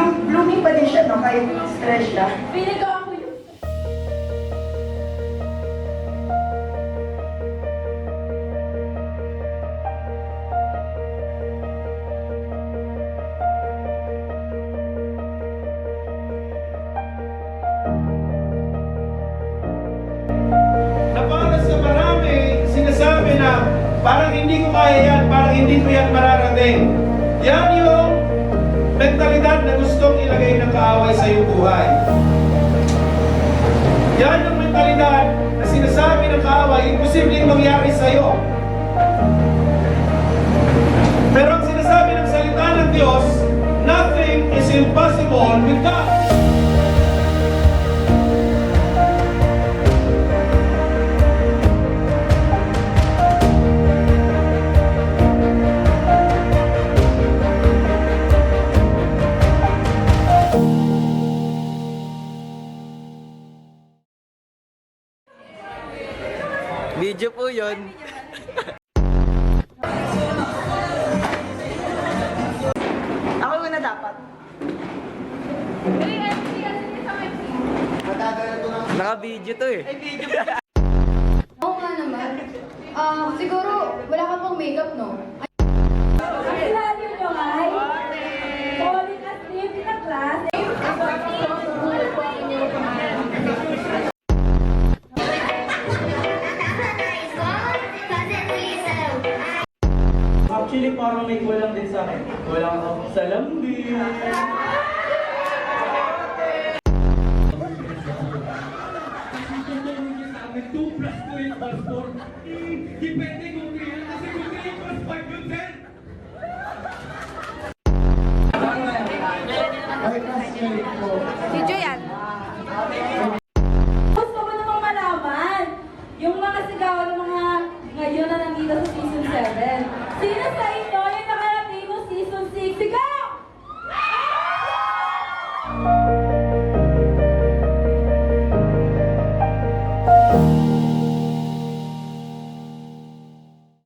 blooming pa din siya, no? Kahit stress siya. Pili ko ako yun. Na para sa marami, sinasabi na parang hindi ko kaya yan, parang hindi ko yan mararating. Yan yung mentalidad na gustong ilagay ng kaaway sa iyong buhay. Yan yung mentalidad na sinasabi ng kaaway, imposibleng mangyari sa iyo. Pero ang sinasabi ng salita ng Diyos, nothing is impossible with God. Video po yun. Ako muna dapat. Naka-video to eh. Ay, video. Oo nga naman. Siguro, wala ka pang makeup, no? Ang lalim nyo ay, falling asleep in a class. Actually, parang may kulang din sa akin. Kulang ako sa lambing. Depende kung kailan, kasi kung 3 plus 5 yun, sir. Video yan.